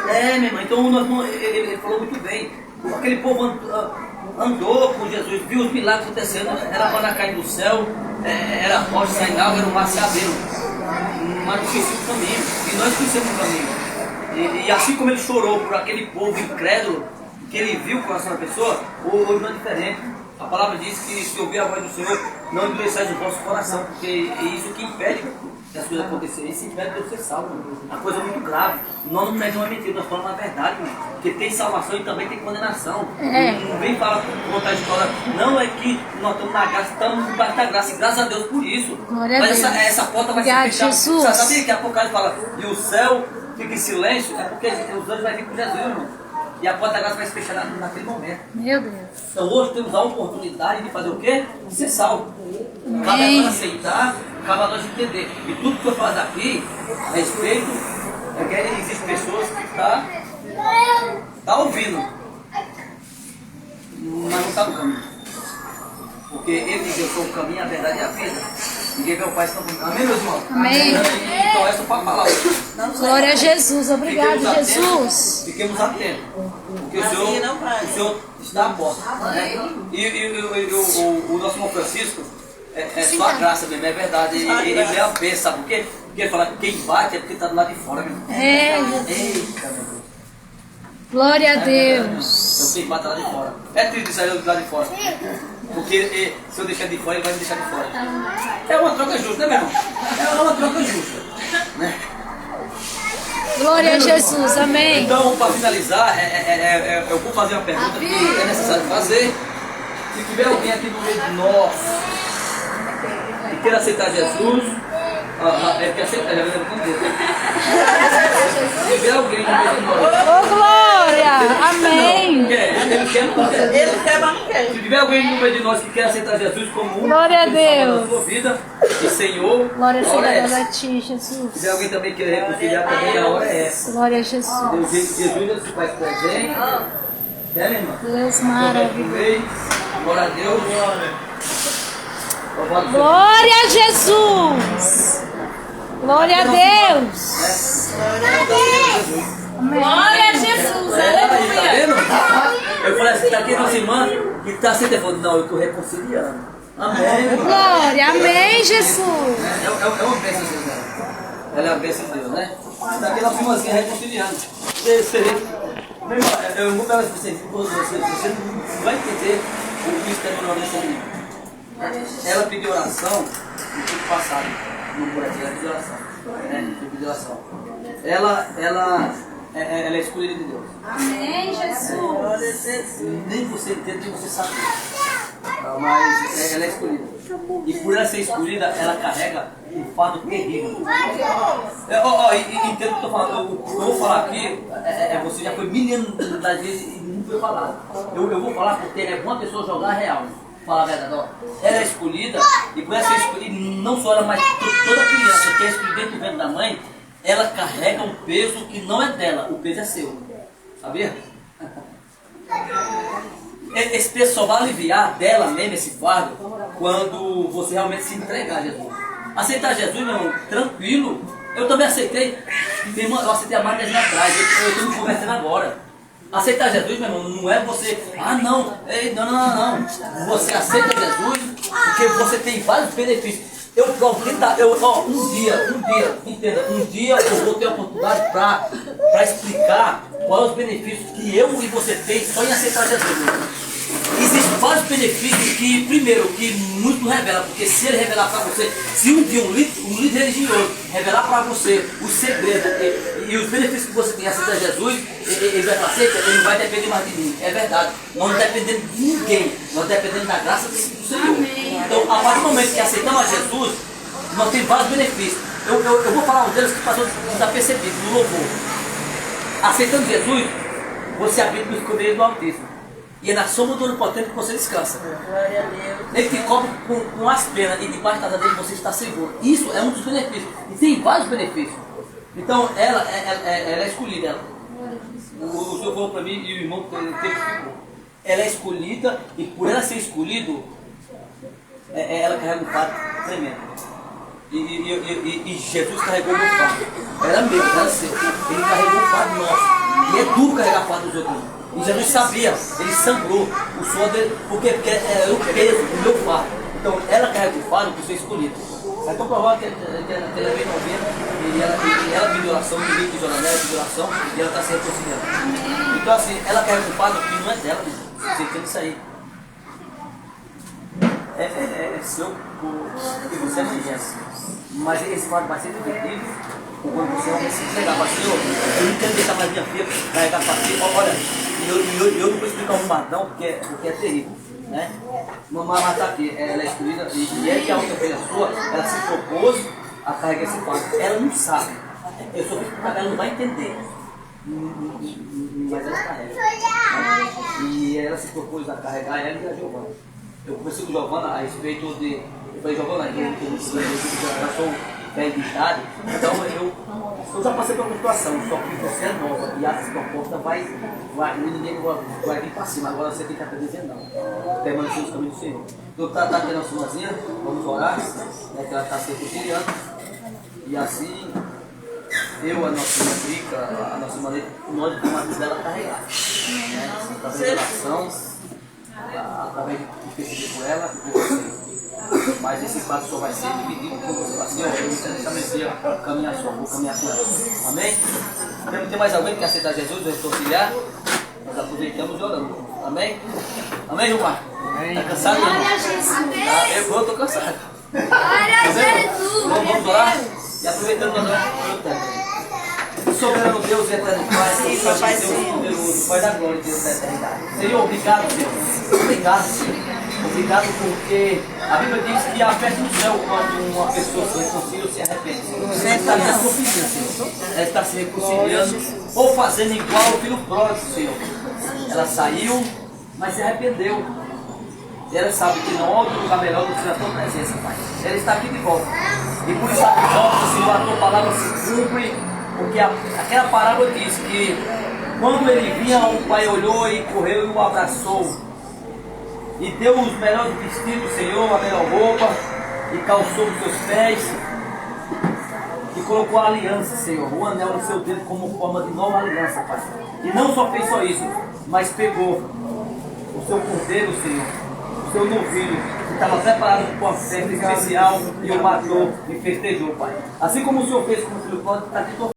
A: Minha irmã, então ele falou muito bem. Aquele povo andou com Jesus, viu os milagres acontecendo, era maná caindo do céu, era rocha saindo água, era o mar se abrindo. Mas não esqueci o caminho, e nós esquecemos o caminho. E assim como ele chorou por aquele povo incrédulo, que ele viu o coração da pessoa, hoje não é diferente. A palavra diz que se ouvir a voz do Senhor, não endureçais o vosso coração, porque é isso que impede que as coisas acontecerem, se impede de eu ser salvo. A coisa é muito grave. Nós não pregamos uma mentira, nós falamos a verdade, irmão. Porque tem salvação e também tem condenação. Não vem falar contar a história. Não é que nós estamos na graça, estamos debaixo da graça, e graças a Deus por isso.
B: Glória
A: Mas
B: a Deus.
A: essa porta vai
B: Obrigado,
A: se fechar.
B: Jesus.
A: Sabia que a Apocalipse fala, e o céu fica em silêncio? É porque os anjos vão vir com Jesus, irmão. E a porta da graça vai se fechar naquele momento.
B: Meu Deus.
A: Então hoje temos a oportunidade de fazer o quê? De ser salvo. Cabe a
B: Amém.
A: nós aceitar, cabe a nós entender. E tudo que foi falado aqui, a respeito, é que existem pessoas que tá ouvindo, mas não está no caminho. Porque ele diz, eu sou o caminho, a verdade e a vida. Ninguém vê o Pai senão comigo. Amém, meus irmãos?
B: Amém.
A: Então essa foi a palavra.
B: Glória a Jesus. Obrigado, Jesus.
A: Fiquemos atentos. Porque o Senhor está à porta. Né? E o nosso irmão Francisco, é só a graça mesmo, é verdade. Ele é a bênção, sabe por quê? Porque ele fala que quem bate é porque está do lado de fora mesmo.
B: É, Jesus.
A: Eita, meu Deus.
B: Glória a
A: Então
B: Deus.
A: quem bate lá de fora. É triste sair do lado de fora. Porque se eu deixar de fora, ele vai me deixar de fora. É uma troca justa, né, meu irmão? É uma troca justa. Né?
B: Glória a Jesus. Amém.
A: Então, para finalizar, eu vou fazer uma pergunta que é necessário fazer. Se tiver alguém aqui no meio de nós que queira aceitar Jesus, é que aceita, já vai se tiver alguém no meio de nós.
B: Ô, Glória. Amém.
A: Ele quer, não quer.
C: Ele quer, mas não quer.
A: Se tiver alguém no meio de nós que quer aceitar Jesus como único
B: Glória a
A: Salvador da
B: Deus.
A: sua vida e Senhor,
B: Glória
A: a hora é
B: a
A: essa.
B: ti,
A: Se
B: Jesus.
A: tiver alguém também que querer reconciliar também, a hora é essa.
B: Glória a Jesus.
A: Deus, Jesus se faz presente. É, minha irmã?
B: Deus maravilhoso.
A: Glória a Deus. Louvado seja
B: Glória a Jesus. Glória a Deus.
C: Glória a Jesus,
A: Aí, tá
C: aleluia.
A: vendo? Eu falei assim, tá aqui nossa irmã que está sem telefone. Não, eu estou reconciliando. Amém.
B: Glória. Amém, Jesus.
A: É uma bênção de Deus, né? Ela é uma bênção de Deus, né? Está aqui nossa irmãzinha reconciliando. Meu irmão, eu vou falar assim, você não vai entender o que está no nesse livro. Ela pediu oração no tempo passado, no boletim, ela pediu oração. Né? Pediu oração. Ela é escolhida de Deus.
B: Amém, Jesus.
A: Nem você entende, nem você sabe. Mas ela é escolhida. E por ela ser escolhida, ela carrega um fardo terrível. Entendo o que eu estou falando. O que eu vou falar aqui, você já foi milhões das vezes e não foi falado. Eu vou falar porque é uma pessoa jogar real. Falar a verdade, ó. Ela é escolhida, e por ela ser escolhida, não só ela, mas toda criança que é escolhida dentro do ventre da mãe, ela carrega um peso que não é dela, o peso é seu. Sabia? Esse peso só vai aliviar dela mesmo, esse fardo, quando você realmente se entregar a Jesus. Aceitar Jesus, meu irmão, tranquilo. Eu também aceitei. Meu irmão, eu aceitei há mais de 10 anos atrás, eu estou me convertendo agora. Aceitar Jesus, meu irmão, não é você, não. Você aceita Jesus porque você tem vários benefícios. Um dia eu vou ter a oportunidade para explicar quais os benefícios que eu e você tem só em aceitar Jesus. Existem vários benefícios que, primeiro, que muitos não revelam, porque se ele revelar para você, se um dia um líder religioso revelar para você o segredo e os benefícios que você tem em aceitar Jesus, ele vai falar, ele não vai depender mais de mim. É verdade, nós não dependemos de ninguém, nós dependemos da graça do Senhor. Então, a partir do momento que aceitamos a Jesus, nós temos vários benefícios. Eu vou falar um deles que passou desapercebido no louvor. Aceitando Jesus, você habita no esconderijo do Altíssimo. E é na sombra do Onipotente que você descansa.
C: Glória a Deus.
A: Ele te cobre com as penas e debaixo da asa dele você está seguro. Isso é um dos benefícios. E tem vários benefícios. Então ela é escolhida. O senhor falou para mim e o irmão testificou. Ela é escolhida e por ela ser escolhida, ela carrega um fardo tremendo. E Jesus carregou o meu fardo. Era meu, era seu. Ele carregou o fardo nosso. E é duro carregar o fardo dos outros. E Jesus sabia, ele sangrou o suor dele, porque era o peso do meu fardo. Então ela carrega o fardo por ser escolhida. Aí estou provando que ela veio novena e ela pediu oração, ninguém pediu oração e ela está se reconciliando. Então assim, ela carrega o fardo que não é dela, você tem que sair. É seu, e você é mãe. Mas esse quadro vai ser divertido. Quando você vai chegar para Senhor, eu não quero deixar mais minha filha carregar para ti. Olha, eu não vou explicar um não, porque é terrível. Né? Mamãe está aqui, ela é excluída e é que a outra pessoa, ela se propôs a carregar esse quadro. Ela não sabe. Eu só fico ela não vai entender. Mas ela carrega. E ela se propôs a carregar ela e a Giovana. Eu conversei com a Giovana a respeito de. Eu falei, Giovana, eu sou velho de idade, então eu já passei por uma situação, só que você é nova e a proposta ninguém vai vir para cima, agora você tem que aprender a dizer não. Permanecer nos caminhos do Senhor. Eu estou aqui na nossa irmãzinha, vamos orar, né, que ela está se reconciliando, e assim eu, a nossa irmã Rica, a nossa irmã Leite, nós vamos dela carregar. Né? Através da oração, através de perceber por ela e por você. Mas esse passo só vai ser dividido por você. Assim, eu quero estabelecer caminhar só, vou caminhar com ela. Amém? Tem mais alguém que quer aceitar Jesus, reconciliar? Nós aproveitamos e oramos. Amém? Amém, Gilmar? Está cansado, irmão?
B: Glória a Jesus.
A: Eu estou cansado.
B: Glória a Jesus.
A: Vamos orar? E aproveitando nós oramos pelo tempo. Soberano Deus e eterno Pai, Deus poderoso, Pai da glória, Deus da eternidade. Senhor, obrigado, Deus. Obrigado, Senhor. Obrigado porque a Bíblia diz que há festa no céu quando uma pessoa se reconcilia ou se arrepende. Você está na confiança, Senhor. Ela está se reconciliando ou fazendo igual o filho pródigo, Senhor. Ela saiu, mas se arrependeu. E ela sabe que não há outro lugar melhor do que a tua presença, Pai. Ela está aqui de volta. E por isso aqui volta, Senhor, a tua palavra se cumpre. Porque aquela parábola diz que quando ele vinha, o pai olhou e correu e o abraçou. E deu os melhores vestidos, Senhor, a melhor roupa, e calçou os seus pés, e colocou a aliança, Senhor, o anel no seu dedo como forma de nova aliança, Pai. E não só fez só isso, mas pegou o seu cordeiro, Senhor, o seu novilho, que estava preparado para uma festa especial, e o matou e festejou, Pai. Assim como o Senhor fez com o filho pródigo, está aqui